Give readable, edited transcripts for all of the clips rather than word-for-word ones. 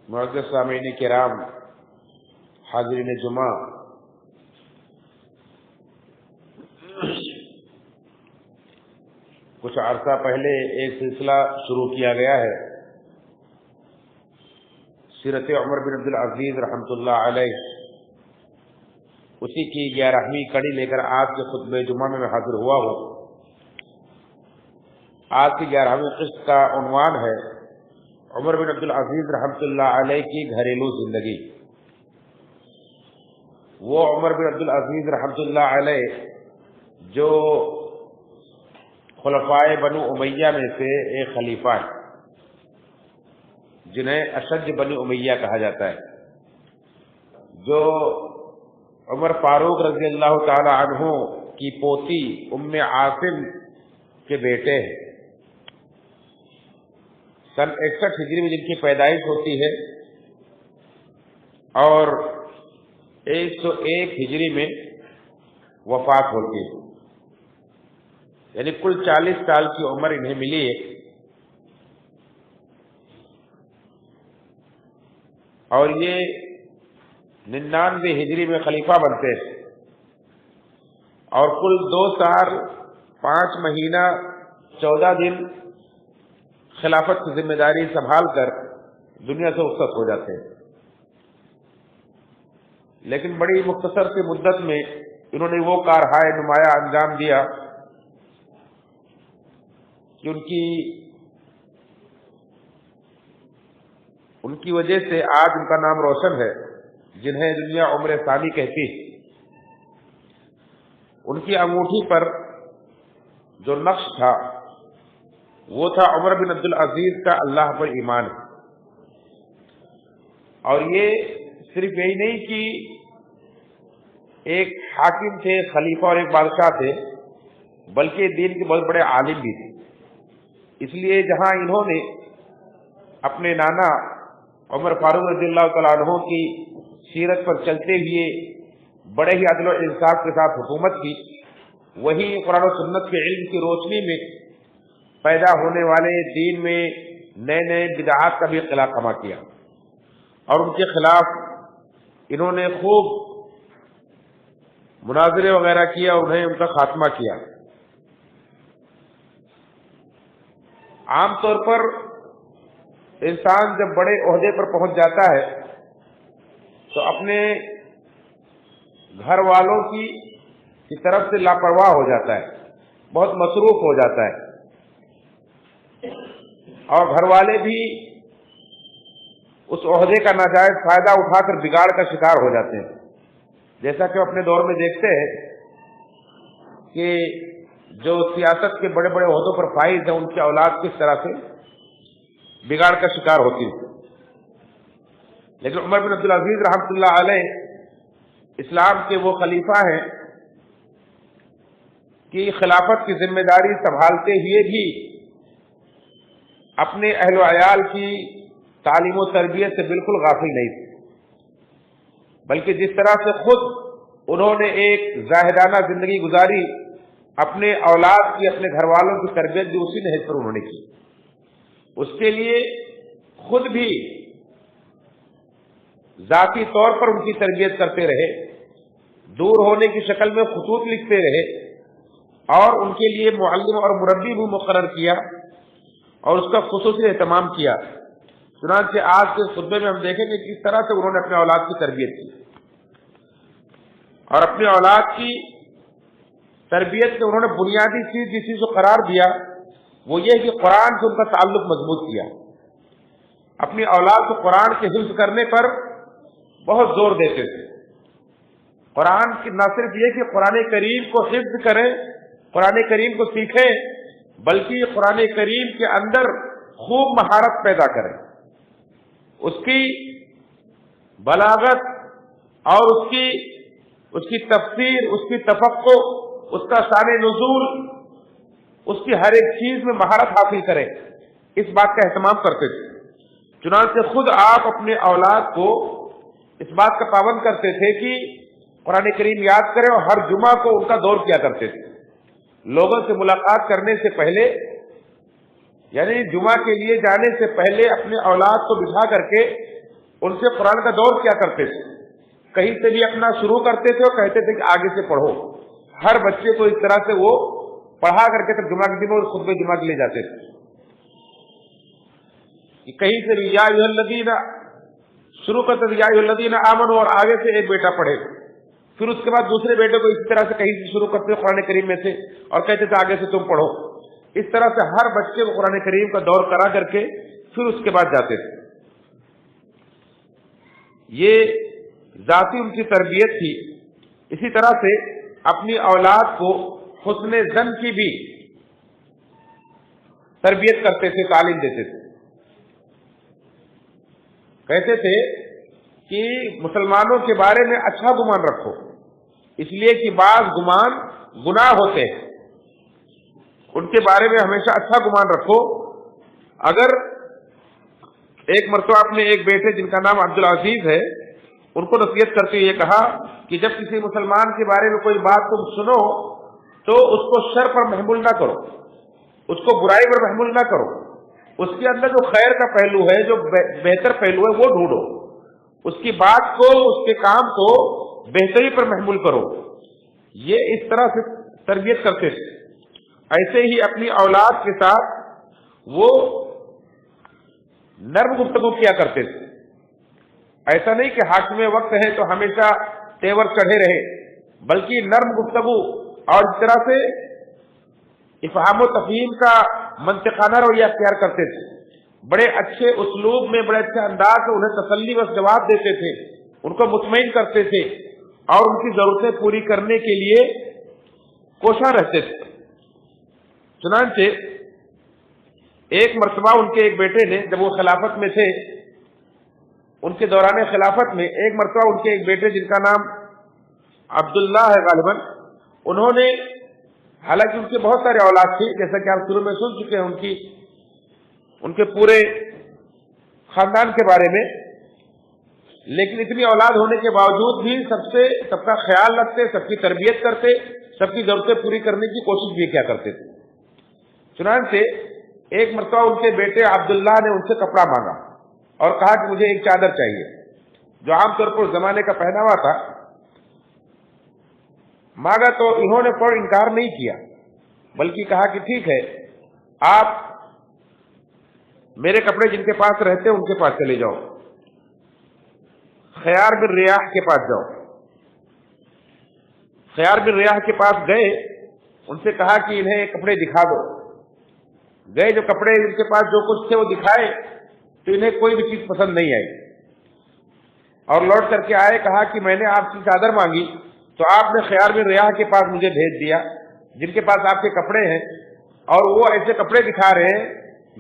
معزز سامعین کرام، حاضرین جمعہ، کچھ عرصہ پہلے ایک سلسلہ شروع کیا گیا ہے سیرت عمر بن عبدالعزیز رحمۃ اللہ علیہ، اسی کی 11ویں کڑی لے کر آج کے خطبہ جمعہ میں حاضر ہوا ہوں۔ آج کی 11ویں قسط کا عنوان ہے عمر بن عبدالعزیز رحمۃ اللہ علیہ کی گھریلو زندگی۔ وہ عمر بن عبدالعزیز رحمۃ اللہ علیہ جو خلفائے بنو امیہ میں سے ایک خلیفہ ہیں، جنہیں اشج بنی امیہ کہا جاتا ہے، جو عمر فاروق رضی اللہ تعالی عنہ کی پوتی ام عاصم کے بیٹے ہیں۔ سن 61 ہجری میں جن کی پیدائش ہوتی ہے اور 101 ہجری میں وفات ہوتی ہے، یعنی کل 40 سال کی عمر انہیں ملی ہے۔ اور یہ 99 ہجری میں خلیفہ بنتے ہیں اور کل 2 سال 5 مہینہ 14 دن خلافت کی ذمہ داری سنبھال کر دنیا سے رخصت ہو جاتے ہیں، لیکن بڑی مختصر سی مدت میں انہوں نے وہ کارہائے نمایاں انجام دیا کہ ان کی وجہ سے آج ان کا نام روشن ہے، جنہیں دنیا عمر ثانی کہتی ہے۔ ان کی انگوٹھی پر جو نقش تھا وہ تھا عمر بن عبدالعزیز کا اللہ پر ایمان ہے۔ اور یہ صرف یہی نہیں کہ ایک حاکم تھے، خلیفہ اور ایک بادشاہ تھے، بلکہ دین کے بہت بڑے عالم بھی تھے۔ اس لیے جہاں انہوں نے اپنے نانا عمر فاروق رضی اللہ تعالیٰ عنہ کی سیرت پر چلتے ہوئے بڑے ہی عدل و انصاف کے ساتھ حکومت کی، وہی قرآن و سنت کے علم کی روشنی میں پیدا ہونے والے دین میں نئے نئے بدعات کا بھی خلا کما کیا، اور ان کے خلاف انہوں نے خوب مناظرے وغیرہ کیا اور انہیں ان کا خاتمہ کیا۔ عام طور پر انسان جب بڑے عہدے پر پہنچ جاتا ہے تو اپنے گھر والوں کی طرف سے لاپرواہ ہو جاتا ہے، بہت مصروف ہو جاتا ہے، اور گھر والے بھی اس عہدے کا ناجائز فائدہ اٹھا کر بگاڑ کا شکار ہو جاتے ہیں۔ جیسا کہ اپنے دور میں دیکھتے ہیں کہ جو سیاست کے بڑے بڑے عہدوں پر فائز ہیں، ان کی اولاد کس طرح سے بگاڑ کا شکار ہوتی ہے۔ لیکن عمر بن عبدالعزیز رحمۃ اللہ علیہ اسلام کے وہ خلیفہ ہیں کہ خلافت کی ذمہ داری سنبھالتے ہوئے بھی اپنے اہل و عیال کی تعلیم و تربیت سے بالکل غافل نہیں تھے، بلکہ جس طرح سے خود انہوں نے ایک زاہدانہ زندگی گزاری، اپنے اولاد کی، اپنے گھر والوں کی تربیت بھی اسی نہج پر انہوں نے کی۔ اس کے لیے خود بھی ذاتی طور پر ان کی تربیت کرتے رہے، دور ہونے کی شکل میں خطوط لکھتے رہے، اور ان کے لیے معلم اور مربی بھی مقرر کیا اور اس کا خصوصی اہتمام کیا۔ چنانچہ آج کے خطبے میں ہم دیکھیں گے کس طرح سے انہوں نے اپنے اولاد کی تربیت کی، اور اپنے اولاد کی تربیت میں انہوں نے بنیادی چیز جس چیز کو قرار دیا وہ یہ کہ قرآن سے ان کا تعلق مضبوط کیا۔ اپنی اولاد کو قرآن کے حفظ کرنے پر بہت زور دیتے تھے۔ قرآن کی نہ صرف یہ کہ قرآن کریم کو حفظ کریں، قرآن کریم کو سیکھیں، بلکہ قرآن کریم کے اندر خوب مہارت پیدا کریں، اس کی بلاغت اور اس کی تفسیر، اس کی تفقہ، اس کا شان نزول، اس کی ہر ایک چیز میں مہارت حاصل کریں، اس بات کا اہتمام کرتے تھے۔ چنانچہ خود آپ اپنے اولاد کو اس بات کا پابند کرتے تھے کہ قرآن کریم یاد کریں، اور ہر جمعہ کو ان کا دور کیا کرتے تھے۔ لوگوں سے ملاقات کرنے سے پہلے، یعنی جمعہ کے لیے جانے سے پہلے اپنے اولاد کو بٹھا کر کے ان سے قرآن کا دور کیا کرتے تھے، کہیں سے بھی اپنا شروع کرتے تھے اور کہتے تھے کہ آگے سے پڑھو. ہر بچے کو اس طرح سے وہ پڑھا کر کے ترجمہ کے دن اور خطبہ جمعہ کے لے جاتے تھے. کہیں سے بھی یا ایھا الذین شروع کرتے تھے یا ایھا الذین آمنوا اور آگے سے ایک بیٹا پڑھے، پھر اس کے بعد دوسرے بیٹے کو اسی طرح سے کہیں سے شروع کرتے قرآن کریم میں سے اور کہتے تھے آگے سے تم پڑھو. اس طرح سے ہر بچے کو قرآن کریم کا دور کرا کر کے پھر اس کے بعد جاتے تھے. یہ ذاتی ان کی تربیت تھی. اسی طرح سے اپنی اولاد کو حسن ظن کی بھی تربیت کرتے تھے، تعلیم دیتے تھے. کہتے تھے کہ مسلمانوں کے بارے میں اچھا گمان رکھو، اس لیے کہ بعض گمان گناہ ہوتے ہیں، ان کے بارے میں ہمیشہ اچھا گمان رکھو. اگر ایک مرتبہ اپنے ایک بیٹے جن کا نام عبدالعزیز ہے ان کو نصیحت کرتے ہوئے کہا کہ جب کسی مسلمان کے بارے میں کوئی بات تم سنو تو اس کو شر پر محمول نہ کرو، اس کو برائی پر محمول نہ کرو، اس کے اندر جو خیر کا پہلو ہے، جو بہتر پہلو ہے وہ ڈھونڈو، اس کی بات کو، اس کے کام کو بہتری پر محمول کرو. یہ اس طرح سے تربیت کرتے تھے. ایسے ہی اپنی اولاد کے ساتھ وہ نرم گفتگو کیا کرتے تھے. ایسا نہیں کہ حاکم وقت ہے تو ہمیشہ تیور چڑھے رہے، بلکہ نرم گفتگو اور اس طرح سے افہام و تفہیم کا منطقانہ رویہ اختیار کرتے تھے. بڑے اچھے اسلوب میں، بڑے اچھے انداز میں انہیں تسلی بخش جواب دیتے تھے، ان کو مطمئن کرتے تھے اور ان کی ضرورتیں پوری کرنے کے لیے کوشاں رہتے تھے. چنانچہ ایک مرتبہ ان کے ایک بیٹے نے، جب وہ خلافت میں تھے، ان کے دوران خلافت میں ایک مرتبہ ان کے ایک بیٹے جن کا نام عبداللہ ہے غالباً، انہوں نے، حالانکہ ان کے بہت سارے اولاد تھے جیسا کہ آپ شروع میں سن چکے ہیں ان کے پورے خاندان کے بارے میں، لیکن اتنی اولاد ہونے کے باوجود بھی سب کا خیال رکھتے، سب کی تربیت کرتے، سب کی ضرورتیں پوری کرنے کی کوشش بھی کیا کرتے تھے. چنانچہ ایک مرتبہ ان کے بیٹے عبداللہ نے ان سے کپڑا مانگا اور کہا کہ مجھے ایک چادر چاہیے، جو عام طور پر زمانے کا پہناوا تھا. مانگا تو انہوں نے فوراً انکار نہیں کیا، بلکہ کہا کہ ٹھیک ہے، آپ میرے کپڑے جن کے پاس رہتے ان کے پاس چلے جاؤ، خیار بن ریاح کے پاس جاؤ. خیار بن ریاح کے پاس گئے، ان سے کہا کہ انہیں کپڑے دکھا دو. گئے، جو کپڑے ان کے پاس جو کچھ تھے وہ دکھائے تو انہیں کوئی بھی چیز پسند نہیں آئی اور لوٹ کر کے آئے. کہا کہ میں نے آپ کی چادر مانگی تو آپ نے خیار بن ریاح کے پاس مجھے بھیج دیا جن کے پاس آپ کے کپڑے ہیں، اور وہ ایسے کپڑے دکھا رہے ہیں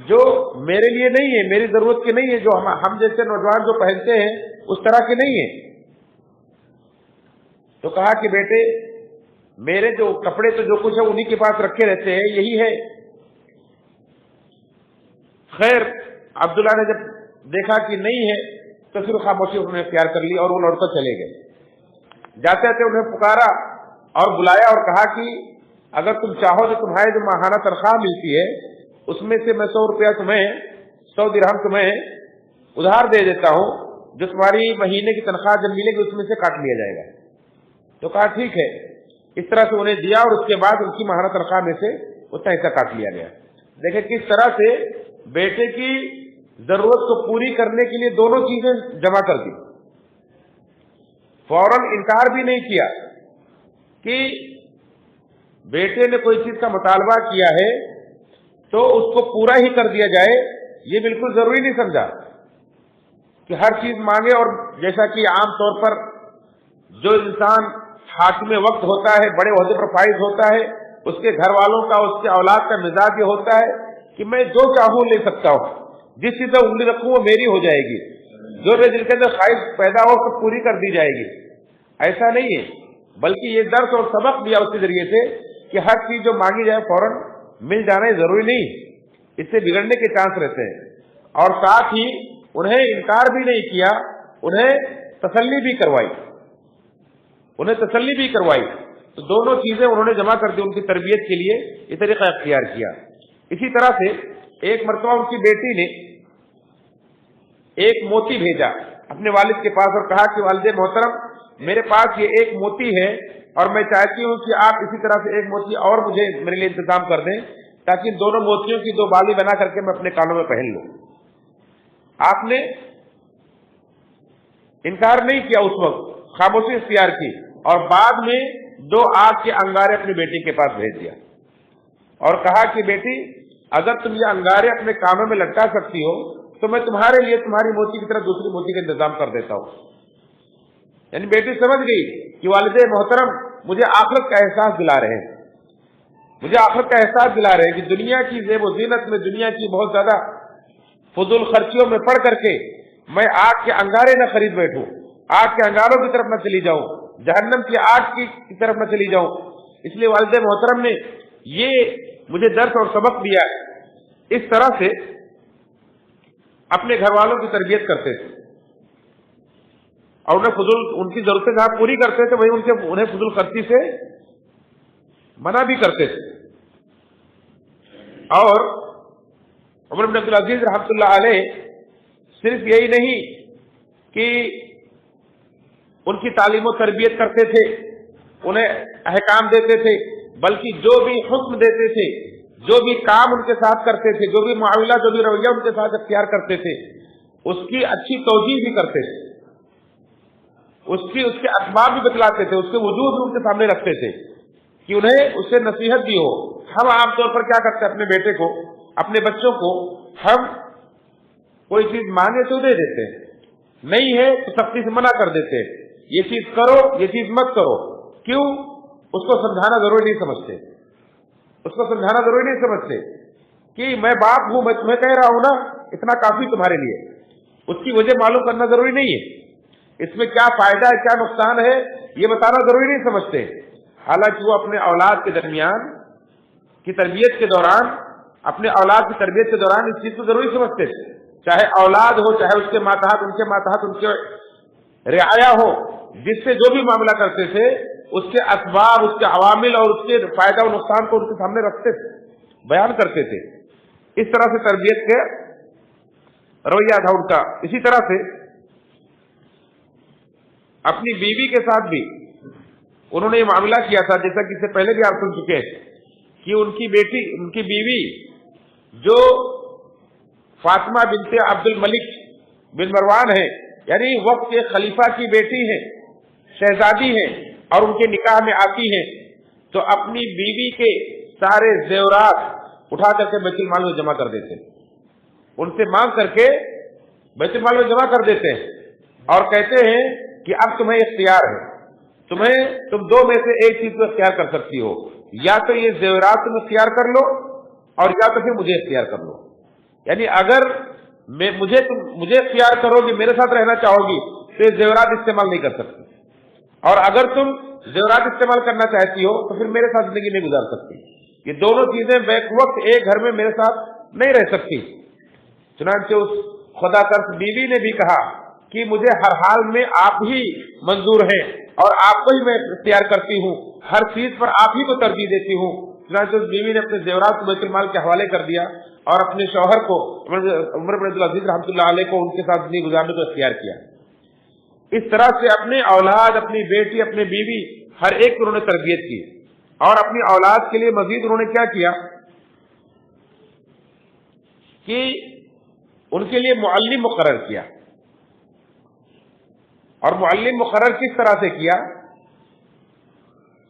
جو میرے لیے نہیں ہے، میری ضرورت کے نہیں ہے، جو ہم جیسے نوجوان جو پہنتے ہیں اس طرح کے نہیں ہے. تو کہا کہ بیٹے میرے جو کپڑے تو جو کچھ ہے انہی کے پاس رکھے رہتے ہیں، یہی ہے. خیر عبداللہ نے جب دیکھا کہ نہیں ہے تو پھر خاموشی انہوں نے اختیار کر لی اور وہ لوٹ کر چلے گئے. جاتے جاتے انہیں پکارا اور بلایا اور کہا کہ اگر تم چاہو تو تمہاری جو ماہانہ تنخواہ ملتی ہے اس میں سے میں 100 روپیہ تمہیں، 100 درہم تمہیں ادھار دے دیتا ہوں، جو تمہاری مہینے کی تنخواہ جب ملے گی اس میں سے کاٹ لیا جائے گا. تو کہا ٹھیک ہے. اس طرح سے انہیں دیا اور اس کے بعد ان کی ماہانہ تنخواہ میں سے اتنا حصہ کاٹ لیا گیا. دیکھیں کس طرح سے بیٹے کی ضرورت کو پوری کرنے کے لیے دونوں چیزیں جمع کر دی. فوراً انکار بھی نہیں کیا کہ بیٹے نے کوئی چیز کا مطالبہ کیا ہے تو اس کو پورا ہی کر دیا جائے. یہ بالکل ضروری نہیں سمجھا کہ ہر چیز مانگے. اور جیسا کہ عام طور پر جو انسان حاکم وقت ہوتا ہے، بڑے عہدے پر فائز ہوتا ہے، اس کے گھر والوں کا، اس کے اولاد کا مزاج یہ ہوتا ہے کہ میں جو چاہوں لے سکتا ہوں، جس چیز میں انگلی رکھوں وہ میری ہو جائے گی، جو میں جن کے اندر خواہش پیدا ہو سب پوری کر دی جائے گی. ایسا نہیں ہے، بلکہ یہ درس اور سبق دیا اس کے ذریعے سے کہ ہر چیز جو مانگی جائے فوراً مل جانا ضروری نہیں، اس سے بگڑنے کے چانس رہتے ہیں. اور ساتھ ہی انہیں انکار بھی نہیں کیا، انہیں تسلی بھی کروائی. تو دونوں چیزیں انہوں نے جمع کر دی ان کی تربیت کے لیے، یہ طریقہ اختیار کیا. اسی طرح سے ایک مرتبہ ان کی بیٹی نے ایک موتی بھیجا اپنے والد کے پاس اور کہا کہ والد محترم میرے پاس یہ ایک موتی ہے اور میں چاہتی ہوں کہ آپ اسی طرح سے ایک موتی اور مجھے میرے لیے انتظام کر دیں تاکہ ان دونوں موتیوں کی دو بالی بنا کر کے میں اپنے کانوں میں پہن لوں. آپ نے انکار نہیں کیا، اس وقت خاموشی اختیار کی اور بعد میں 2 آگ کے انگارے اپنی بیٹی کے پاس بھیج دیا اور کہا کہ بیٹی اگر تم یہ انگارے اپنے کانوں میں لٹکا سکتی ہو تو میں تمہارے لیے تمہاری موتی کی طرح دوسری موتی کا انتظام کر دیتا ہوں. یعنی بیٹی سمجھ گئی کہ والد محترم مجھے آخرت کا احساس دلا رہے ہیں، مجھے آخرت کا احساس دلا رہے ہیں کہ دنیا کی زیب و زینت میں، دنیا کی بہت زیادہ فضول خرچیوں میں پڑ کر کے میں آگ کے انگارے نہ خرید بیٹھوں، آگ کے انگاروں کی طرف نہ چلی جاؤں، جہنم کی آگ کی طرف نہ چلی جاؤں. اس لیے والد محترم نے یہ مجھے درس اور سبق دیا. اس طرح سے اپنے گھر والوں کی تربیت کرتے تھے اور ان کی ضرورتیں جہاں پوری کرتے تھے وہیں انہیں فضول خرچی سے منع بھی کرتے تھے. اور عمر بن عبدالعزیز رحمۃ اللہ علیہ صرف یہی نہیں کہ ان کی تعلیم و تربیت کرتے تھے، انہیں احکام دیتے تھے، بلکہ جو بھی حکم دیتے تھے، جو بھی کام ان کے ساتھ کرتے تھے، جو بھی معاملہ، جو بھی رویہ ان کے ساتھ اختیار کرتے تھے اس کی اچھی توجیہ بھی کرتے تھے، اس کے اسباب بھی بتلاتے تھے، اس کے وجود بھی ان کے سامنے رکھتے تھے کہ انہیں اس سے نصیحت بھی ہو. ہم عام طور پر کیا کرتے ہیں، اپنے بیٹے کو، اپنے بچوں کو ہم کوئی چیز مانگے تو دے دیتے ہیں، نہیں ہے تو سختی سے منع کر دیتے ہیں، یہ چیز کرو، یہ چیز مت کرو. کیوں؟ اس کو سمجھانا ضروری نہیں سمجھتے، اس کو سمجھانا ضروری نہیں سمجھتے کہ میں باپ ہوں، میں تمہیں کہہ رہا ہوں نا، اتنا کافی تمہارے لیے. اس کی وجہ معلوم کرنا ضروری نہیں ہے، اس میں کیا فائدہ ہے، کیا نقصان ہے، یہ بتانا ضروری نہیں سمجھتے. حالانکہ وہ اپنے اولاد کے درمیان کی تربیت کے دوران، اپنے اولاد کی تربیت کے دوران اس چیز کو ضروری سمجھتے تھے. چاہے اولاد ہو، چاہے اس کے ماتحت، ان کے ماتحت ان کے رعایا ہو، جس سے جو بھی معاملہ کرتے تھے اس کے اسباب، اس کے عوامل اور اس کے فائدہ و نقصان کو ان کے سامنے رکھتے تھے، بیان کرتے تھے. اس طرح سے تربیت کے رویہ تھا ان کا. اسی طرح سے اپنی بیوی کے ساتھ بھی انہوں نے یہ معاملہ کیا تھا، جیسا کہ اس سے پہلے بھی آپ سن چکے ہیں کہ ان کی بیوی جو فاطمہ بنت عبد الملک بن مروان ہے، یعنی وقت کے خلیفہ کی بیٹی ہے، شہزادی ہے اور ان کے نکاح میں آتی ہے، تو اپنی بیوی کے سارے زیورات اٹھا کر کے بیت المال میں جمع کر دیتے، ان سے مانگ کر کے بیت المال میں جمع کر دیتے ہیں اور کہتے ہیں کہ اب تمہیں اختیار ہے، تم 2 میں سے ایک چیز کو اختیار کر سکتی ہو، یا تو یہ زیورات تم اختیار کر لو اور یا تو پھر مجھے اختیار کر لو. یعنی اگر مجھے اختیار کرو گی، میرے ساتھ رہنا چاہو گی تو یہ زیورات استعمال نہیں کر سکتی، اور اگر تم زیورات استعمال کرنا چاہتی ہو تو پھر میرے ساتھ زندگی نہیں گزار سکتی. یہ دونوں چیزیں بیک وقت ایک گھر میں میرے ساتھ نہیں رہ سکتی. چنانچہ اس خدا ترس بیوی نے بھی کہا کہ مجھے ہر حال میں آپ ہی منظور ہیں اور آپ کو ہی میں اختیار کرتی ہوں، ہر چیز پر آپ ہی کو ترجیح دیتی ہوں. چنانچہ اس بیوی نے اپنے زیورات کو بیت المال کے حوالے کر دیا اور اپنے شوہر کو عمر بن عبدالعزیز رحمۃ اللہ علیہ کو ان کے ساتھ زندگی گزارنے کو اختیار کیا. اس طرح سے اپنے اولاد، اپنی بیٹی، اپنے بیوی، ہر ایک کو انہوں نے تربیت کی. اور اپنی اولاد کے لیے مزید انہوں نے کیا کیا کہ ان کے لیے معلم مقرر کیا. اور معلم مقرر کس طرح سے کیا؟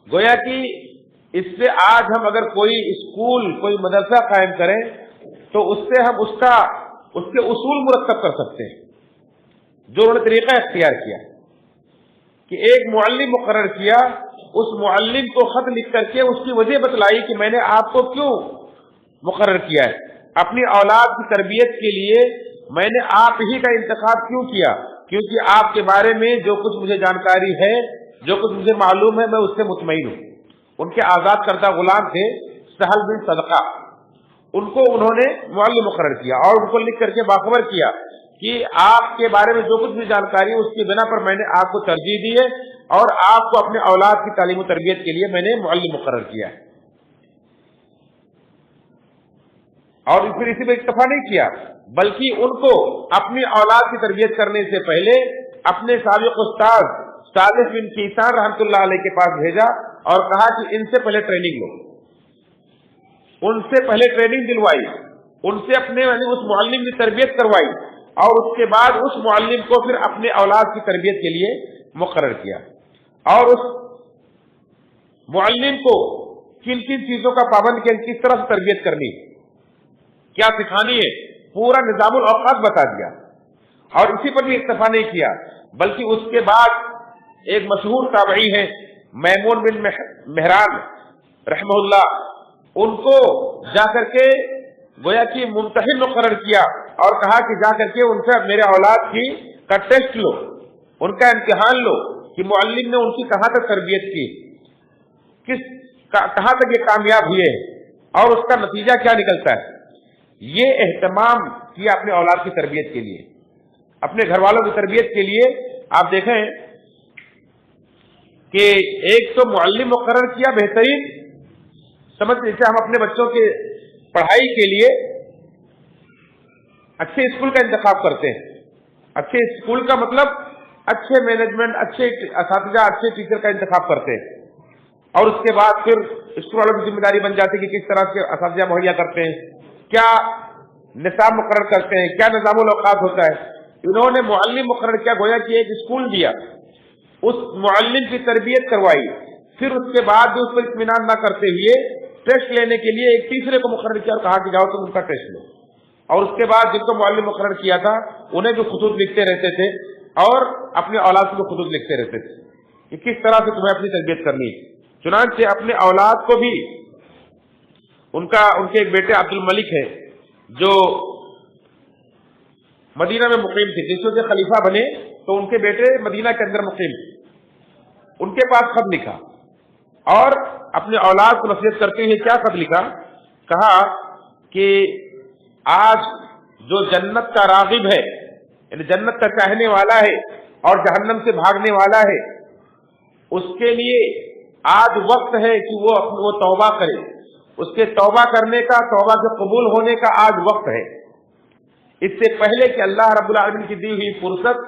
گویا کہ اس سے آج ہم اگر کوئی اسکول، کوئی مدرسہ قائم کریں تو اس سے ہم اس کے اصول مرتب کر سکتے ہیں. جو انہوں نے طریقہ اختیار کیا کہ ایک معلم مقرر کیا، اس معلم کو خط لکھ کر کے اس کی وجہ بتلائی کہ میں نے آپ کو کیوں مقرر کیا ہے، اپنی اولاد کی تربیت کے لیے میں نے آپ ہی کا انتخاب کیوں کیا، کیونکہ آپ کے بارے میں جو کچھ مجھے جانکاری ہے، جو کچھ مجھے معلوم ہے، میں اس سے مطمئن ہوں. ان کے آزاد کردہ غلام تھے سہل بن صدقہ، ان کو انہوں نے معلم مقرر کیا اور ان کو لکھ کر کے باخبر کیا کہ آپ کے بارے میں جو کچھ بھی جانکاری ہے اس کی بنا پر میں نے آپ کو ترجیح دی ہے اور آپ کو اپنے اولاد کی تعلیم و تربیت کے لیے میں نے معلم مقرر کیا ہے. اور پھر اسی میں اکتفا نہیں کیا بلکہ ان کو اپنی اولاد کی تربیت کرنے سے پہلے اپنے سابق استاد صالح بن کیسان رحمۃ اللہ علیہ کے پاس بھیجا اور کہا کہ ان سے پہلے ٹریننگ لو، ان سے پہلے ٹریننگ دلوائی، ان سے اپنے اس معلم کی تربیت کروائی اور اس کے بعد اس معلم کو پھر اپنے اولاد کی تربیت کے لیے مقرر کیا اور اس معلم کو کن کن چیزوں کا پابند کیا، کس طرح سے تربیت کرنی، کیا سکھانی ہے، پورا نظام الاوقات بتا دیا۔ اور اسی پر بھی اکتفا نہیں کیا بلکہ اس کے بعد ایک مشہور تابعی ہے میمون بن مہران رحمہ اللہ، ان کو جا کر کے گویا کہ ممتحن مقرر کیا اور کہا کہ جا کر کے ان سے میرے اولاد کی کا ٹیسٹ لو، ان کا امتحان لو کہ معلم نے ان کی کہاں تک تربیت کی، کہاں تک یہ کامیاب ہوئے اور اس کا نتیجہ کیا نکلتا ہے۔ یہ اہتمام کیا اپنے اولاد کی تربیت کے لیے، اپنے گھر والوں کی تربیت کے لیے۔ آپ دیکھیں کہ ایک تو معلم مقرر کیا بہترین، سمجھ جیسے ہم اپنے بچوں کے پڑھائی کے لیے اچھے اسکول کا انتخاب کرتے ہیں، اچھے اسکول کا مطلب اچھے مینجمنٹ، اچھے اساتذہ، اچھے ٹیچر کا انتخاب کرتے ہیں اور اس کے بعد پھر اسکول والوں کی ذمہ داری بن جاتی ہے کہ کس طرح سے اساتذہ مہیا کرتے ہیں، کیا نصاب مقرر کرتے ہیں، کیا نظام الاوقات ہوتا ہے۔ انہوں نے معلم مقرر کیا، گویا کہ ایک اسکول دیا، اس معلم کی تربیت کروائی، پھر اس کے بعد اس پر اطمینان نہ کرتے ہوئے ٹیسٹ لینے کے لیے ایک تیسرے کو مقرر کیا اور کہا کہ جاؤ تم ان کا ٹیسٹ لو، اور اس کے بعد جن کو معلم مقرر کیا تھا انہیں بھی خطوط لکھتے رہتے تھے اور اپنے اولاد کو خطوط لکھتے رہتے تھے کہ کس طرح سے تمہیں اپنی تربیت کرنی ہے۔ چنانچہ اپنے اولاد کو بھی ان کے ایک بیٹے عبد الملک ہے جو مدینہ میں مقیم تھے، جس وقت خلیفہ بنے تو ان کے بیٹے مدینہ کے اندر مقیم تھے، ان کے پاس خط لکھا اور اپنے اولاد کو نصیحت کرتے ہوئے کیا خط لکھا، کہا کہ آج جو جنت کا راغب ہے، یعنی جنت کا چاہنے والا ہے اور جہنم سے بھاگنے والا ہے، اس کے لیے آج وقت ہے کہ وہ توبہ کرے، اس کے توبہ کرنے کا، توبہ کے قبول ہونے کا آج وقت ہے، اس سے پہلے کہ اللہ رب العالمین کی دی ہوئی فرصت،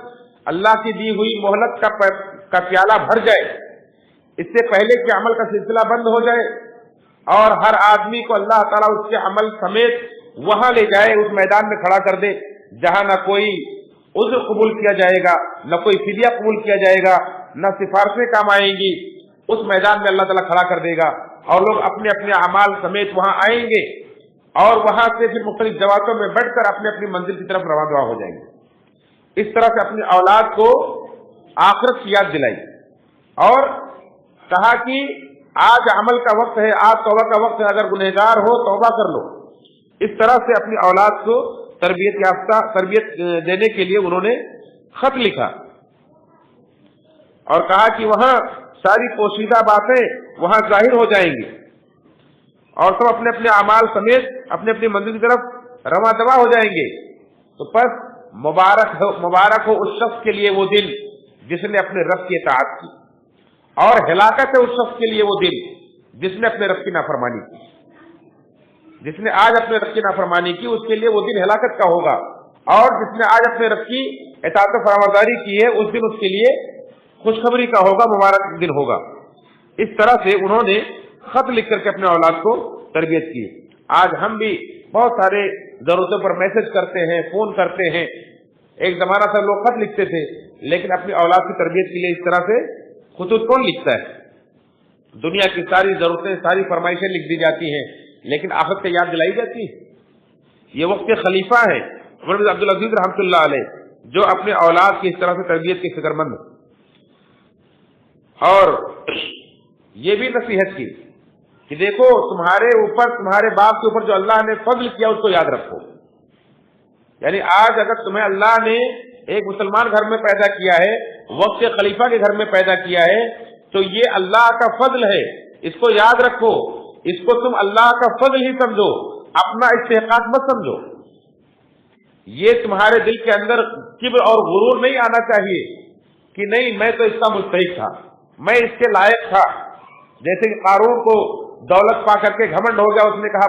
اللہ کی دی ہوئی مہلت کا پیالہ بھر جائے، اس سے پہلے کہ عمل کا سلسلہ بند ہو جائے اور ہر آدمی کو اللہ تعالیٰ اس کے عمل سمیت وہاں لے جائے، اس میدان میں کھڑا کر دے جہاں نہ کوئی عذر قبول کیا جائے گا، نہ کوئی فدیہ قبول کیا جائے گا، نہ سفارشیں کام آئیں گی، اس میدان میں اللہ تعالیٰ کھڑا کر دے گا اور لوگ اپنے اپنے اعمال سمیت وہاں آئیں گے اور وہاں سے پھر مختلف جماعتوں میں بڑھ کر اپنے اپنی منزل کی طرف رواں ہو جائیں گے۔ اس طرح سے اپنی اولاد کو آخرت کی یاد دلائی اور کہا کہ آج عمل کا وقت ہے، آج توبہ کا وقت ہے، اگر گنہگار ہو توبہ کر لو۔ اس طرح سے اپنی اولاد کو تربیت دینے کے لیے انہوں نے خط لکھا اور کہا کہ وہاں ساری پوشیدہ باتیں وہاں ظاہر ہو جائیں گی اور سب اپنے اپنے اعمال سمیت اپنے اپنی منزل کی طرف رواں دواں ہو جائیں گے۔ تو پس مبارک ہو اس شخص کے لیے وہ دن جس نے اپنے رب کی اطاعت کی، اور ہلاکت ہے اس شخص کے لیے وہ دن جس نے اپنے رب کی نافرمانی کی۔ جس نے آج اپنے رب کی نافرمانی کی اس کے لیے وہ دن ہلاکت کا ہوگا، اور جس نے آج اپنے رب کی اطاعت و فرمانبرداری کی ہے اس دن اس کے لیے خوشخبری کا ہوگا، مبارک دن ہوگا۔ اس طرح سے انہوں نے خط لکھ کر کے اپنے اولاد کو تربیت کی۔ آج ہم بھی بہت سارے ضرورتوں پر میسج کرتے ہیں، فون کرتے ہیں۔ ایک زمانہ تھا لوگ خط لکھتے تھے، لیکن اپنی اولاد کی تربیت کے لیے اس طرح سے خطوط کون لکھتا ہے؟ دنیا کی ساری ضرورتیں، ساری فرمائشیں لکھ دی جاتی ہیں، لیکن آخرت کی یاد دلائی جاتی ہے۔ یہ وقت کے خلیفہ ہیں عمر بن عبدالعزیز رحمۃ اللہ علیہ، جو اپنے اولاد کی اس طرح سے تربیت کے فکر مند ہیں، اور یہ بھی نصیحت کی کہ دیکھو تمہارے اوپر، تمہارے باپ کے اوپر جو اللہ نے فضل کیا اس کو یاد رکھو۔ یعنی آج اگر تمہیں اللہ نے ایک مسلمان گھر میں پیدا کیا ہے، وقت کے خلیفہ کے گھر میں پیدا کیا ہے، تو یہ اللہ کا فضل ہے، اس کو یاد رکھو، اس کو تم اللہ کا فضل ہی سمجھو، اپنا استحقاق مت سمجھو۔ یہ تمہارے دل کے اندر کبر اور غرور نہیں آنا چاہیے کہ نہیں میں تو اس کا مستحق تھا، میں اس کے لائق تھا۔ جیسے کہ قارون کو دولت پا کر کے گھمنڈ ہو گیا، اس نے کہا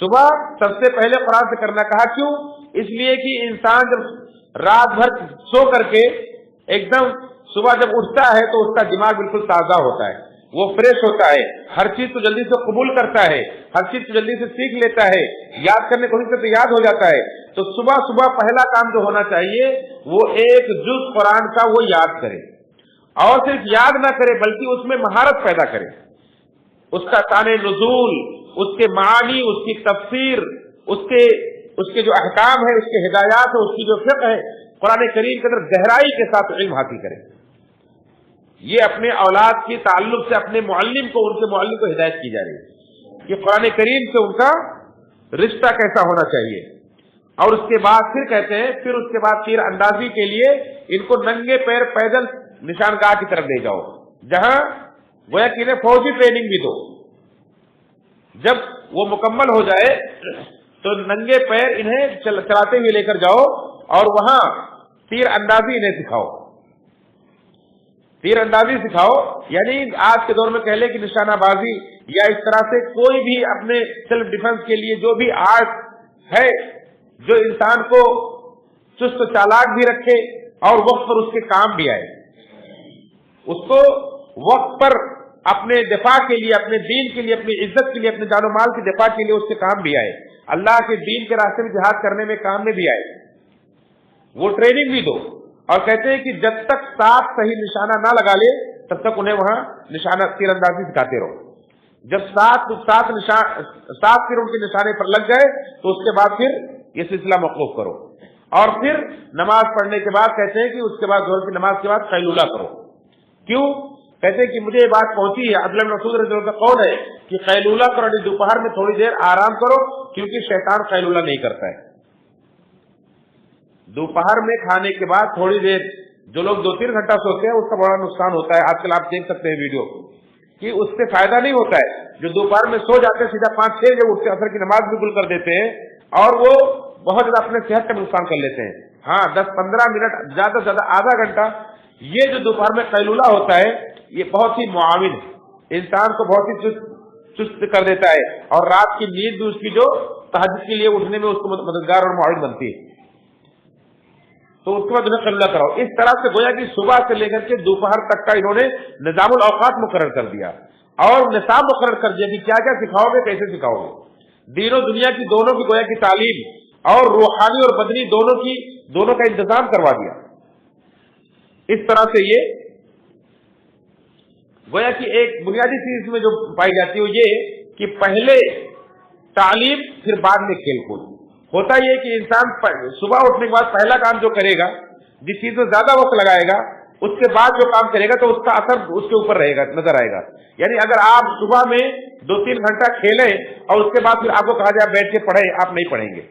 صبح سب سے پہلے قرآن سے کرنا کہا، کیوں؟ اس لیے کہ انسان جب رات بھر سو کر کے ایک دم صبح جب اٹھتا ہے تو اس کا دماغ بالکل تازہ ہوتا ہے، وہ فریش ہوتا ہے، ہر چیز کو جلدی سے قبول کرتا ہے، ہر چیز کو جلدی سے سیکھ لیتا ہے، یاد کرنے کو تو یاد ہو جاتا ہے۔ تو صبح صبح پہلا کام جو ہونا چاہیے وہ ایک جز قرآن کا وہ یاد کرے، اور صرف یاد نہ کرے بلکہ اس میں مہارت پیدا کرے، اس کا شان نزول، اس کے معانی، اس کی تفسیر، اس کے جو احکام ہے، اس کے ہدایات ہے، اس کی جو فقہ ہے، قرآن کریم کے اندر گہرائی کے ساتھ علم حاصل کرے۔ یہ اپنے اولاد کی تعلق سے اپنے معلم کو، ان کے معلم کو ہدایت کی جا رہی ہے کہ قرآن کریم سے ان کا رشتہ کیسا ہونا چاہیے۔ اور اس کے بعد پھر کہتے ہیں، پھر اس کے بعد تیر اندازی کے لیے ان کو ننگے پیر پیدل نشان گاہ کی طرف لے جاؤ، جہاں گویا کہ انہیں فوجی ٹریننگ بھی دو۔ جب وہ مکمل ہو جائے تو ننگے پیر انہیں چلاتے ہوئے لے کر جاؤ اور وہاں تیر اندازی انہیں سکھاؤ، تیر اندازی سکھاؤ، یعنی آج کے دور میں کہہ لے کہ نشانہ بازی یا اس طرح سے کوئی بھی اپنے سیلف ڈیفنس کے لیے جو بھی آرٹ ہے جو انسان کو چست چالاک بھی رکھے اور وقت پر اس کے کام بھی آئے، اس کو وقت پر اپنے دفاع کے لیے، اپنے دین کے لیے، اپنی عزت کے لیے، اپنے جان و مال کی دفاع کے لیے اس کے کام بھی آئے، اللہ کے دین کے راستے میں جہاد کرنے میں کام میں بھی آئے، وہ ٹریننگ بھی دو۔ اور کہتے ہیں کہ جب تک 7 صحیح نشانہ نہ لگا لے تب تک انہیں وہاں نشانہ تیر اندازی سکھاتے رہو۔ جب 7 تیر ان کے نشانے پر لگ گئے تو اس کے بعد پھر یہ سلسلہ موقوف کرو، اور پھر نماز پڑھنے کے بعد کہتے ہیں کہ اس کے بعد ظہر کی نماز کے بعد قیلولہ کرو۔ کیوں؟ کہتے ہیں کہ مجھے یہ بات پہنچی ہے، عبداللہ بن مسعود رضی اللہ عنہ کا قول ہے کہ قیلولہ کرو، دوپہر میں تھوڑی دیر آرام کرو، کیونکہ شیطان قیلولہ نہیں کرتا ہے۔ دوپہر میں کھانے کے بعد تھوڑی دیر، جو لوگ 2-3 گھنٹہ سوتے ہیں اس کا بڑا نقصان ہوتا ہے، آج کل آپ دیکھ سکتے ہیں ویڈیو کہ اس سے فائدہ نہیں ہوتا ہے۔ جو دوپہر میں سو جاتے ہیں سیدھا 5-6 بجے اٹھ کے عصر کی نماز بالکل کر دیتے ہیں اور وہ بہت زیادہ اپنے صحت کا نقصان کر لیتے ہیں۔ ہاں 10-15 منٹ، زیادہ سے زیادہ آدھا گھنٹہ، یہ جو دوپہر میں قیلولہ ہوتا ہے یہ بہت ہی معاون ہے، انسان کو بہت ہی چست کر دیتا ہے، اور رات کی نیند بھی اس کی جو تہجد کے لیے اٹھنے میں اس کو مددگار اور معاون بنتی ہے۔ تو اس کے بعد انہیں قیلولہ کراؤ۔ اس طرح سے گویا کہ صبح سے لے کر کے دوپہر تک کا انہوں نے نظام الاوقات مقرر کر دیا اور نصاب مقرر کر دیا کہ کیا کیا سکھاؤ گے، کیسے سکھاؤ گے۔ دین و دنیا کی دونوں کی گویا کی تعلیم اور روحانی اور بدنی دونوں کا انتظام کروا دیا۔ اس طرح سے یہ گویا کہ ایک بنیادی چیز میں جو پائی جاتی ہے وہ یہ کہ پہلے تعلیم پھر بعد میں کھیل کود۔ ہوتا یہ کہ انسان صبح اٹھنے کے بعد پہلا کام جو کرے گا، جس چیز میں زیادہ وقت لگائے گا، اس کے بعد جو کام کرے گا تو اس کا اثر اس کے اوپر رہے گا، نظر آئے گا۔ یعنی اگر آپ صبح میں 2-3 گھنٹہ کھیلیں اور اس کے بعد پھر آپ کو کہا جائے بیٹھ کے پڑھیں، آپ نہیں پڑھیں گے،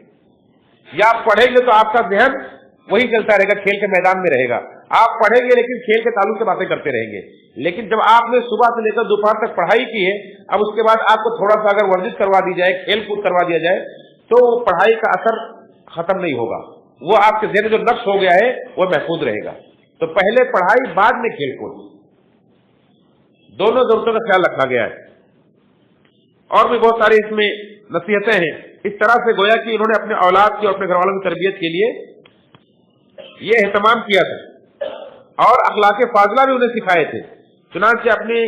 یا آپ پڑھیں گے تو آپ کا ذہن وہی چلتا رہے گا، کھیل کے میدان میں رہے گا۔ آپ پڑھیں گے لیکن کھیل کے تعلق سے باتیں کرتے رہیں گے۔ لیکن جب آپ نے صبح سے لے کر دوپہر تک پڑھائی کی ہے، اب اس کے بعد آپ کو تھوڑا سا اگر ورزش کروا دی جائے، کھیل کود کروا دیا جائے، تو پڑھائی کا اثر ختم نہیں ہوگا، وہ آپ کے ذہن میں جو نقش ہو گیا ہے وہ محفوظ رہے گا۔ تو پہلے پڑھائی، بعد میں کھیل کود، دونوں ضرورتوں کا خیال رکھا گیا ہے۔ اور بھی بہت ساری اس میں نصیحتیں ہیں۔ اس طرح سے گویا کہ انہوں نے اپنے اولاد کی اور اپنے گھر والوں کی تربیت کے لیے یہ اہتمام کیا تھا اور اخلاق فاضلہ بھی انہیں سکھائے تھے۔ چنانچہ اپنی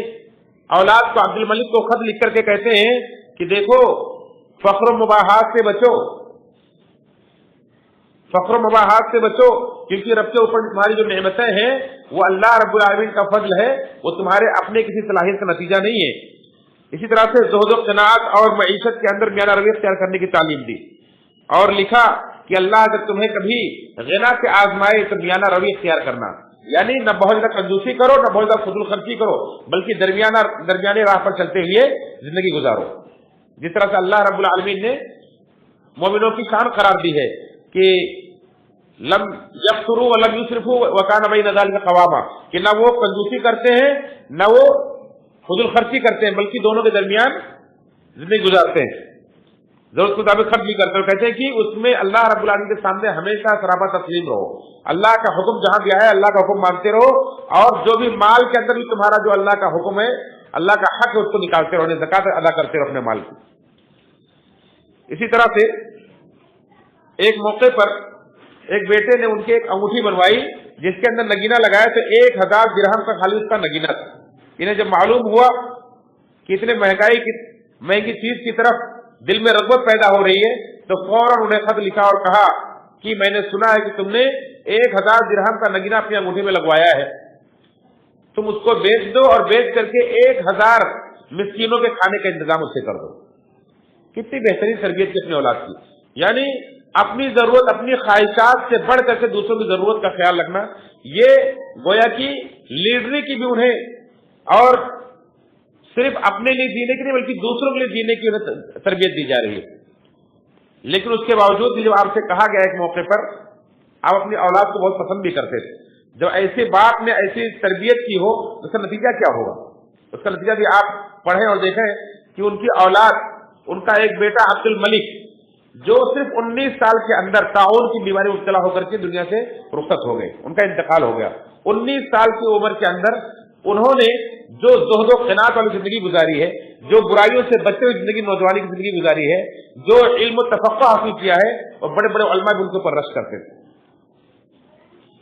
اولاد کو، عبد الملک کو خط لکھ کر کے کہتے ہیں کہ دیکھو فخر و مباحات سے بچو، فخر و مباحات سے بچو، کیونکہ رب کے اوپر تمہاری جو نعمتیں ہیں وہ اللہ رب العالمین کا فضل ہے، وہ تمہارے اپنے کسی صلاحیت کا نتیجہ نہیں ہے۔ اسی طرح سے زہد و قناعت اور معیشت کے اندر میانہ روی اختیار کرنے کی تعلیم دی، اور لکھا کہ اللہ اگر تمہیں کبھی غنا سے آزمائے تو میانہ روی اختیار کرنا، یعنی نہ بہت زیادہ کنجوسی کرو، نہ بہت زیادہ فضول خرچی کرو، بلکہ درمیانی راہ پر چلتے ہوئے زندگی گزارو۔ جس طرح سے اللہ رب العالمین نے مومنوں کی شان قرار دی ہے کہ لم یقتروا ولم یسرفوا وکان بین ذلک قواما، کہ نہ وہ کنجوسی کرتے ہیں نہ وہ فضول خرچی کرتے ہیں، بلکہ دونوں کے درمیان زندگی گزارتے ہیں، ضرورت کے مطابق خرچ بھی کرتے ہیں۔ کہتے ہیں کہ اس میں اللہ رب العالمین کے سامنے ہمیشہ سراپا تسلیم رہو، اللہ کا حکم جہاں بھی آیا اللہ کا حکم مانتے رہو، اور جو بھی مال کے اندر بھی تمہارا جو اللہ کا حکم ہے، اللہ کا حق ہے، اس کو نکالتے رہو، زکات ادا کرتے رہو اپنے مال کی۔ اسی طرح سے ایک موقع پر ایک بیٹے نے ان کے ایک انگوٹھی بنوائی جس کے اندر نگینہ لگایا تو 1000 درہم کا خالی اس کا نگینہ تھا. انہیں جب معلوم ہوا کہ اتنے مہنگی چیز کی طرف دل میں رغبت پیدا ہو رہی ہے تو فوراً انہیں خط لکھا اور کہا کہ میں نے سنا ہے کہ تم نے 1000 درہم کا نگینہ اپنی انگوٹھی میں لگوایا ہے, تم اس کو بیچ دو اور بیچ کر کے 1000 مسکینوں کے کھانے کا انتظام اس سے کر دو. کتنی بہترین تربیت کی اپنی اولاد کی, یعنی اپنی ضرورت اپنی خواہشات سے بڑھ کر کے دوسروں کی ضرورت کا خیال رکھنا, یہ گویا کی لیڈری کی بھی انہیں اور صرف اپنے لیے جینے کی نہیں بلکہ دوسروں کے لیے جینے کی انہیں تربیت دی جا رہی ہے. لیکن اس کے باوجود بھی جب آپ سے کہا گیا ایک موقع پر آپ اپنی اولاد کو بہت پسند بھی کرتے تھے, جب ایسی بات میں ایسی تربیت کی ہو اس کا نتیجہ کیا ہوگا؟ اس کا نتیجہ بھی آپ پڑھیں اور دیکھیں کہ ان کی اولاد, ان کا ایک بیٹا عبد الملک جو صرف 19 سال کے اندر طاعون کی بیماری میں مبتلا ہو کر کے دنیا سے رخصت ہو گئے, ان کا انتقال ہو گیا. 19 سال کی عمر کے اندر انہوں نے جو زہد و قناعت والی زندگی گزاری ہے, جو برائیوں سے بچتے ہوئے زندگی, نوجوانی کی زندگی گزاری ہے, جو علم و تفقہ حاصل کیا ہے, اور بڑے بڑے علماء بھی ان کے اوپر رشک کرتے تھے.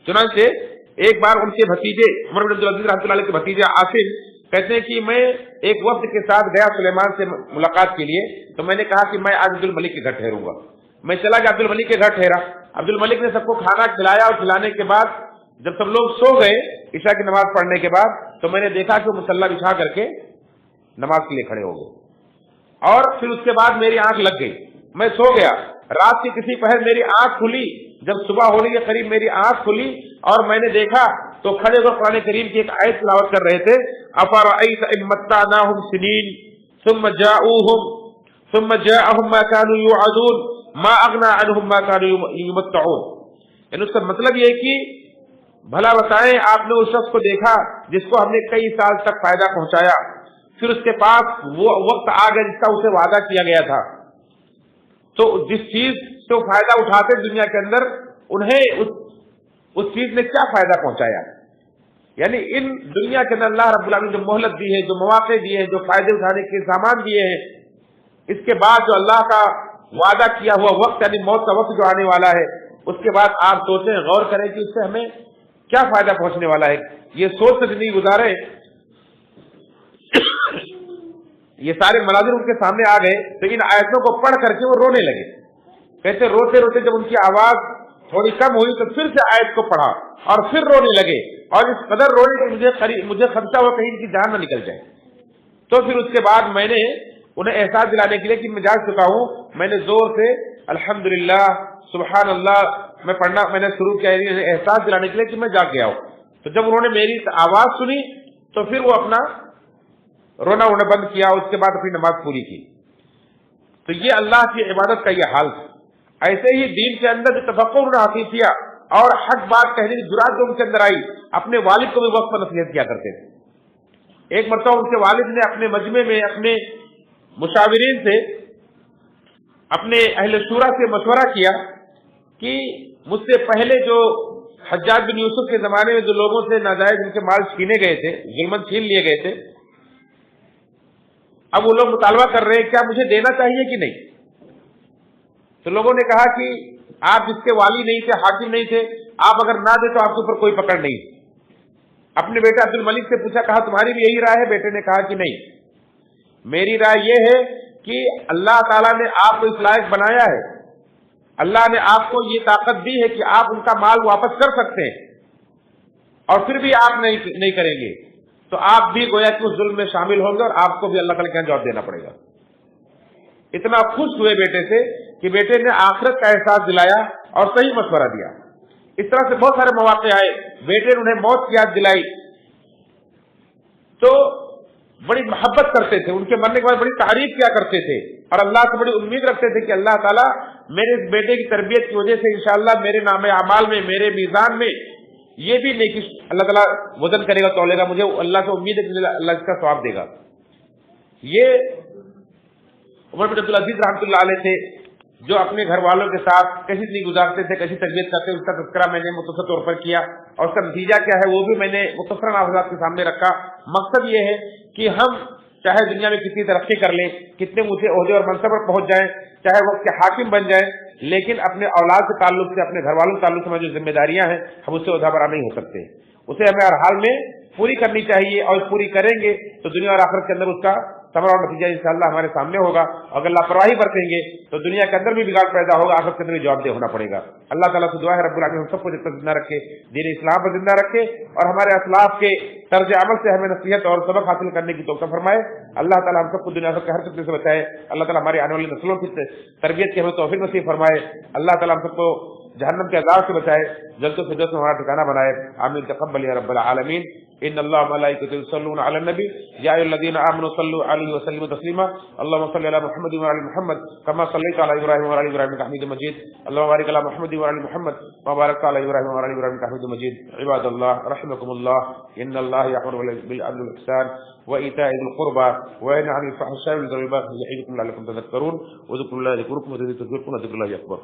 چنانچہ ایک بار ان کے بھتیجے عمر بن عبدالعزیز رحمۃ اللہ علیہ کے بھتیجے عاصم کہتے ہیں کہ میں ایک وفد کے ساتھ گیا سلیمان سے ملاقات کے لیے, تو میں نے کہا کہ میں آج عبد الملک کے گھر ٹھہروں گا. میں چلا گیا عبد الملک کے گھر ٹھہرا. عبد الملک نے سب کو کھانا کھلایا اور کھلانے کے بعد جب سب لوگ سو گئے عشاء کی نماز پڑھنے کے بعد, تو میں نے دیکھا کہ وہ مصلی بچھا کر کے نماز کے لیے کھڑے ہو گئے, اور پھر اس کے بعد میری آنکھ لگ گئی. میں سو گیا, رات کی کسی پہر میری آنکھ کھلی, جب صبح ہونے کے قریب میری آنکھ کھلی اور میں نے دیکھا تو کھڑے ہو قرآن کریم کی ایک آیت تلاوت کر رہے تھے, افرأیت ان متعناہم سنین ثم جاءہم ما كانوا یوعدون ما اغنى عنہم ما كانوا یمتعون. یعنی اس کا مطلب یہ ہے کہ بھلا بتائیں آپ نے اس شخص کو دیکھا جس کو ہم نے کئی سال تک فائدہ پہنچایا, پھر اس کے پاس وہ وقت آ گیا جس کا اسے وعدہ کیا گیا تھا, تو جس چیز سے وہ فائدہ اٹھاتے دنیا کے اندر انہیں اس چیز نے کیا فائدہ پہنچایا. یعنی ان دنیا کے اندر اللہ رب العالمین جو مہلت دی ہے, جو مواقع دیے ہیں, جو فائدے اٹھانے کے سامان دیے ہیں, اس کے بعد جو اللہ کا وعدہ کیا ہوا وقت یعنی موت کا وقت جو آنے والا ہے, اس کے بعد آپ سوچیں, غور کریں کہ اس سے ہمیں کیا فائدہ پہنچنے والا ہے. یہ سوچ سے زندگی گزارے. یہ سارے مناظر ان کے سامنے آ گئے تو ان آیتوں کو پڑھ کر کے وہ رونے لگے. کہتے روتے روتے جب ان کی آواز تھوڑی کم ہوئی تو پھر سے آیت کو پڑھا اور پھر رونے لگے, اور اس قدر رونے کہ مجھے خدشہ ہوا کہیں ان کی جان نہ نکل جائے. تو پھر اس کے بعد میں نے انہیں احساس دلانے کے لیے کہ میں جان چکا ہوں, میں نے زور سے الحمدللہ سبحان اللہ میں نے شروع کیا, احساس دلانے کے لیے کہ میں جاگ گیا ہوں. تو جب انہوں نے میری آواز سنی تو پھر وہ اپنا رونا ہونا بند کیا, اس کے بعد اپنی نماز پوری کی. تو یہ اللہ کی عبادت کا یہ حال تھا. ایسے ہی دین کے اندر جو تفقہ انہوں نے حاصل کیا اور حق بات کہنے کی جرات جو ان کے اندر آئی, اپنے والد کو بھی وقت پر نصیحت کیا کرتے تھے. ایک مرتبہ ان کے والد نے اپنے مجمع میں اپنے مشاورین سے, اپنے اہل شورا سے مشورہ کیا کہ مجھ سے پہلے جو حجاج بن یوسف کے زمانے میں جو لوگوں سے ناجائز ان کے مال چھینے گئے تھے, ظلمن چھین لیے گئے تھے, اب وہ لوگ مطالبہ کر رہے ہیں کیا مجھے دینا چاہیے کہ نہیں. تو لوگوں نے کہا کہ آپ جس کے والی نہیں تھے, حاکم نہیں تھے, آپ اگر نہ دیں تو آپ کے اوپر کوئی پکڑ نہیں. اپنے بیٹے عبد الملک سے پوچھا, کہا تمہاری بھی یہی رائے ہے؟ بیٹے نے کہا کہ نہیں, میری رائے یہ ہے کہ اللہ تعالیٰ نے آپ کو اس لائق بنایا ہے, اللہ نے آپ کو یہ طاقت دی ہے کہ آپ ان کا مال واپس کر سکتے ہیں, اور پھر بھی آپ نہیں کریں گے تو آپ بھی گویا کہ اس ظلم میں شامل ہوں گے اور آپ کو بھی اللہ تعالیٰ کا جواب دینا پڑے گا. اتنا خوش ہوئے بیٹے سے کہ بیٹے نے آخرت کا احساس دلایا اور صحیح مشورہ دیا. اس طرح سے بہت سارے مواقع آئے, بیٹے نے انہیں موت کی یاد دلائی تو بڑی محبت کرتے تھے, ان کے مرنے کے بعد بڑی تعریف کیا کرتے تھے, اور اللہ سے بڑی امید رکھتے تھے کہ اللہ تعالیٰ میرے اس بیٹے کی تربیت کی وجہ سے انشاءاللہ میرے نام اعمال میں, میرے میزان میں یہ بھی نیکی اللہ تعالیٰ وزن کرے گا, تولے گا. مجھے اللہ سے امید ہے کہ اللہ اس کا ثواب دے گا. یہ عمر بن عبدالعزیز رحمۃ اللہ علیہ تھے جو اپنے گھر والوں کے ساتھ کیسی زندگی گزارتے تھے, کیسی تربیت کرتے, اس کا تذکرہ میں نے مختصر طور پر کیا, اور اس کا نتیجہ کیا ہے وہ بھی میں نے مختصراً آپ حضرات کے سامنے رکھا. مقصد یہ ہے کہ ہم چاہے دنیا میں کتنی ترقی کر لیں، کتنے اونچے عہدے اور منصب پر پہنچ جائیں، چاہے وقت کے حاکم بن جائیں، لیکن اپنے اولاد کے تعلق سے، اپنے گھر والوں کے تعلق سے جو ذمہ داریاں ہیں ہم اس سے عہدہ برا نہیں ہو سکتے. اسے ہمیں ہر حال میں پوری کرنی چاہیے، اور پوری کریں گے تو دنیا اور آخرت کے اندر اس کا ثمرہ اور نتیجہ انشاءاللہ ہمارے سامنے ہوگا. اگر لاپرواہی برتیں گے تو دنیا کے اندر بھی بگاڑ پیدا ہوگا، آخرت کے اندر بھی جواب دہ ہونا پڑے گا. اللہ تعالیٰ سے دعا ہے رب العالمین ہم سب کو جب تک زندہ رکھے، دین اسلام پر زندہ رکھے، اور ہمارے اسلاف کے طرز عمل سے ہمیں نصیحت اور سبق حاصل کرنے کی توفیق فرمائے. اللہ تعالیٰ ہم سب کو دنیا کے ہر فتنے سے بچائے. اللہ تعالیٰ ہماری آنے والی نسلوں کی تربیت کی ہمیں توفیق نصیب فرمائے. اللہ تعالیٰ ہم سب کو جہنم کے عذاب سے بچائے، جلد و فردوس میں ہمارا ٹھکانہ بنائے. آمین. تقبل یا رب العالمین. ان اللہ وملائکته یصلون علی النبی یا ایھا الذین آمنوا صلوا علیہ وسلموا تسلیما. اللهم صل علی محمد وعلی آل محمد كما صلیت علی ابراہیم وعلی آل ابراہیم انک حمید مجید. اللهم بارک علی محمد وعلی آل محمد كما بارکت علی ابراہیم وعلی آل ابراہیم انک حمید مجید. عباد اللہ رحمکم اللہ، ان اللہ یأمر بالعدل والإحسان وإيتاء ذی القربى وینہی عن الفحشاء والمنکر والبغی یعظکم لعلکم تذکرون. وذکروا اللہ یذکرکم وذکرکم وذکر اللہ اکبر.